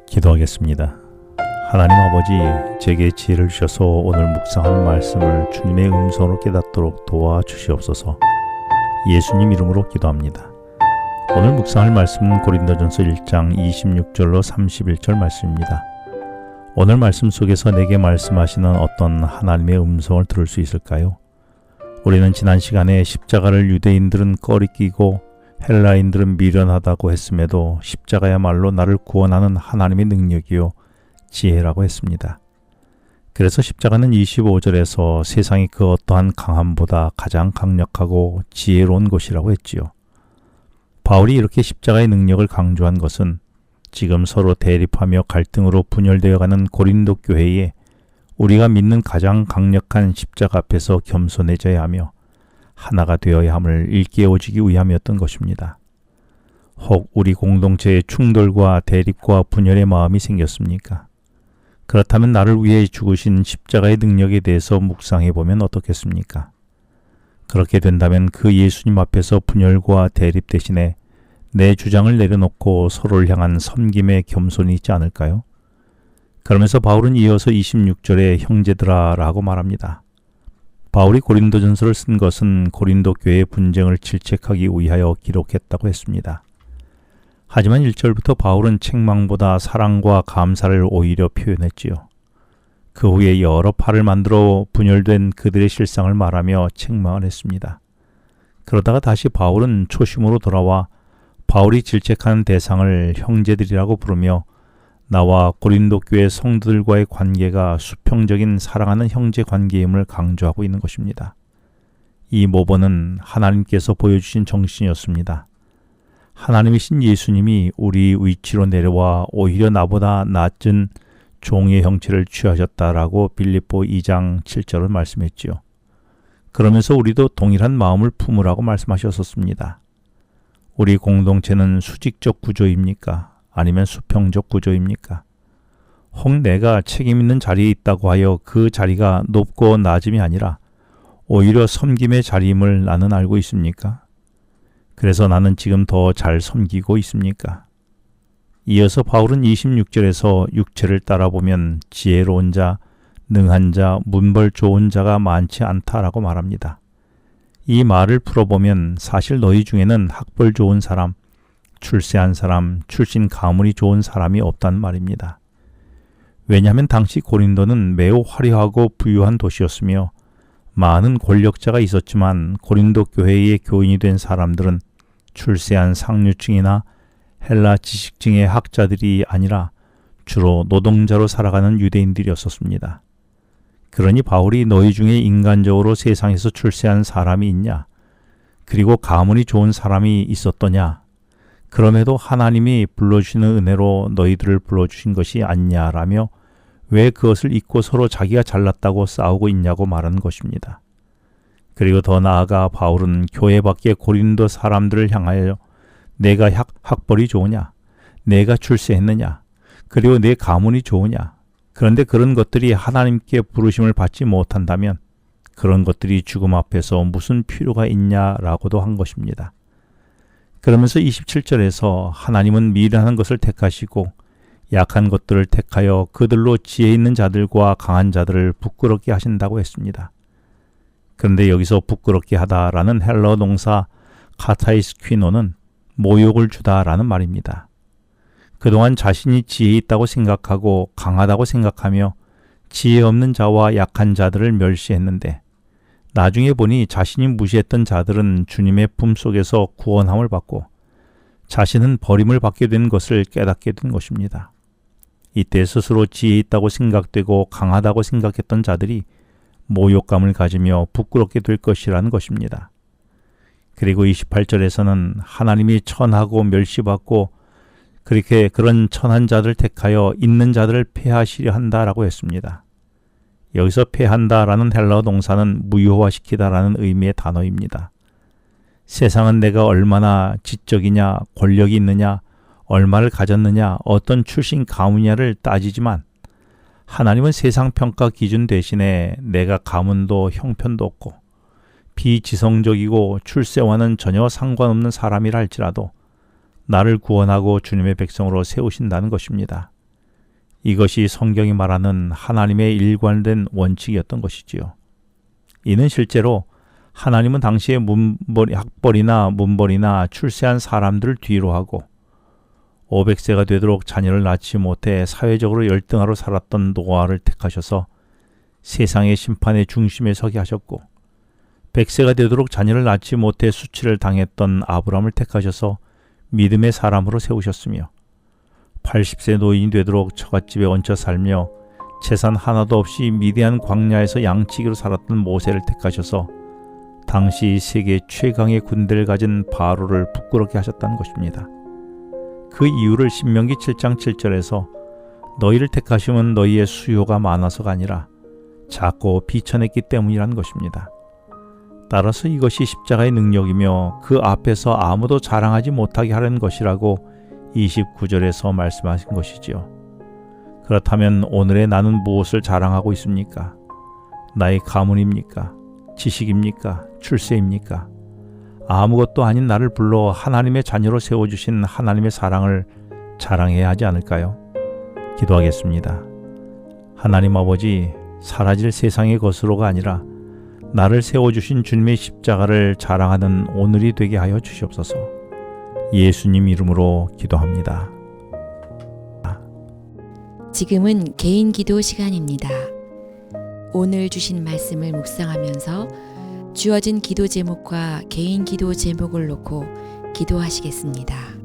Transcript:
기도하겠습니다. 하나님 아버지, 제게 지혜를 주셔서 오늘 묵상하는 말씀을 주님의 음성으로 깨닫도록 도와주시옵소서. 예수님 이름으로 기도합니다. 오늘 묵상할 말씀은 고린도전서 1장 26절로 31절 말씀입니다. 오늘 말씀 속에서 내게 말씀하시는 어떤 하나님의 음성을 들을 수 있을까요? 우리는 지난 시간에 십자가를 유대인들은 꺼리끼고 헬라인들은 미련하다고 했음에도 십자가야말로 나를 구원하는 하나님의 능력이요 지혜라고 했습니다. 그래서 십자가는 25절에서 세상이 그 어떠한 강함보다 가장 강력하고 지혜로운 것이라고 했지요. 바울이 이렇게 십자가의 능력을 강조한 것은 지금 서로 대립하며 갈등으로 분열되어가는 고린도 교회에 우리가 믿는 가장 강력한 십자가 앞에서 겸손해져야 하며 하나가 되어야 함을 일깨워주기 위함이었던 것입니다. 혹 우리 공동체에 충돌과 대립과 분열의 마음이 생겼습니까? 그렇다면 나를 위해 죽으신 십자가의 능력에 대해서 묵상해보면 어떻겠습니까? 그렇게 된다면 그 예수님 앞에서 분열과 대립 대신에 내 주장을 내려놓고 서로를 향한 섬김의 겸손이 있지 않을까요? 그러면서 바울은 이어서 26절에 형제들아 라고 말합니다. 바울이 고린도전서를 쓴 것은 고린도 교회의 분쟁을 질책하기 위하여 기록했다고 했습니다. 하지만 1절부터 바울은 책망보다 사랑과 감사를 오히려 표현했지요. 그 후에 여러 팔을 만들어 분열된 그들의 실상을 말하며 책망을 했습니다. 그러다가 다시 바울은 초심으로 돌아와 바울이 질책하는 대상을 형제들이라고 부르며 나와 고린도 교회 성도들과의 관계가 수평적인 사랑하는 형제 관계임을 강조하고 있는 것입니다. 이 모범은 하나님께서 보여주신 정신이었습니다. 하나님이신 예수님이 우리 위치로 내려와 오히려 나보다 낮은 종의 형체를 취하셨다라고 빌립보 2장 7절을 말씀했지요. 그러면서 우리도 동일한 마음을 품으라고 말씀하셨었습니다. 우리 공동체는 수직적 구조입니까? 아니면 수평적 구조입니까? 혹 내가 책임 있는 자리에 있다고 하여 그 자리가 높고 낮음이 아니라 오히려 섬김의 자리임을 나는 알고 있습니까? 그래서 나는 지금 더 잘 섬기고 있습니까? 이어서 바울은 26절에서 육체를 따라보면 지혜로운 자, 능한 자, 문벌 좋은 자가 많지 않다라고 말합니다. 이 말을 풀어보면 사실 너희 중에는 학벌 좋은 사람, 출세한 사람, 출신 가문이 좋은 사람이 없단 말입니다. 왜냐하면 당시 고린도는 매우 화려하고 부유한 도시였으며 많은 권력자가 있었지만 고린도 교회의 교인이 된 사람들은 출세한 상류층이나 헬라 지식층의 학자들이 아니라 주로 노동자로 살아가는 유대인들이었었습니다. 그러니 바울이 너희 중에 인간적으로 세상에서 출세한 사람이 있냐? 그리고 가문이 좋은 사람이 있었더냐? 그럼에도 하나님이 불러주시는 은혜로 너희들을 불러주신 것이 아니냐라며 왜 그것을 잊고 서로 자기가 잘났다고 싸우고 있냐고 말하는 것입니다. 그리고 더 나아가 바울은 교회 밖의 고린도 사람들을 향하여 내가 학벌이 좋으냐? 내가 출세했느냐? 그리고 내 가문이 좋으냐? 그런데 그런 것들이 하나님께 부르심을 받지 못한다면 그런 것들이 죽음 앞에서 무슨 필요가 있냐라고도 한 것입니다. 그러면서 27절에서 하나님은 미련한 것을 택하시고 약한 것들을 택하여 그들로 지혜 있는 자들과 강한 자들을 부끄럽게 하신다고 했습니다. 그런데 여기서 부끄럽게 하다라는 헬러 동사 카타이스퀴노는 모욕을 주다라는 말입니다. 그동안 자신이 지혜 있다고 생각하고 강하다고 생각하며 지혜 없는 자와 약한 자들을 멸시했는데 나중에 보니 자신이 무시했던 자들은 주님의 품속에서 구원함을 받고 자신은 버림을 받게 된 것을 깨닫게 된 것입니다. 이때 스스로 지혜 있다고 생각되고 강하다고 생각했던 자들이 모욕감을 가지며 부끄럽게 될 것이라는 것입니다. 그리고 28절에서는 하나님이 천하고 멸시받고 그렇게 그런 천한 자들 택하여 있는 자들을 폐하시려 한다라고 했습니다. 여기서 폐한다라는 헬라어 동사는 무효화시키다라는 의미의 단어입니다. 세상은 내가 얼마나 지적이냐, 권력이 있느냐, 얼마를 가졌느냐, 어떤 출신 가문이냐를 따지지만 하나님은 세상 평가 기준 대신에 내가 가문도 형편도 없고 비지성적이고 출세와는 전혀 상관없는 사람이라 할지라도 나를 구원하고 주님의 백성으로 세우신다는 것입니다. 이것이 성경이 말하는 하나님의 일관된 원칙이었던 것이지요. 이는 실제로 하나님은 당시에 학벌이나 문벌이나 출세한 사람들을 뒤로 하고 500세가 되도록 자녀를 낳지 못해 사회적으로 열등하로 살았던 노아를 택하셔서 세상의 심판의 중심에 서게 하셨고 100세가 되도록 자녀를 낳지 못해 수치를 당했던 아브람을 택하셔서 믿음의 사람으로 세우셨으며 80세 노인이 되도록 처갓집에 얹혀 살며 재산 하나도 없이 미디안 광야에서 양치기로 살았던 모세를 택하셔서 당시 세계 최강의 군대를 가진 바로를 부끄럽게 하셨다는 것입니다. 그 이유를 신명기 7장 7절에서 너희를 택하심은 너희의 수요가 많아서가 아니라 작고 비천했기 때문이라는 것입니다. 따라서 이것이 십자가의 능력이며 그 앞에서 아무도 자랑하지 못하게 하려는 것이라고 29절에서 말씀하신 것이지요. 그렇다면 오늘의 나는 무엇을 자랑하고 있습니까? 나의 가문입니까? 지식입니까? 출세입니까? 아무것도 아닌 나를 불러 하나님의 자녀로 세워주신 하나님의 사랑을 자랑해야 하지 않을까요? 기도하겠습니다. 하나님 아버지, 사라질 세상의 것으로가 아니라 나를 세워주신 주님의 십자가를 자랑하는 오늘이 되게 하여 주시옵소서. 예수님 이름으로 기도합니다. 지금은 개인 기도 시간입니다. 오늘 주신 말씀을 묵상하면서 주어진 기도 제목과 개인 기도 제목을 놓고 기도하시겠습니다.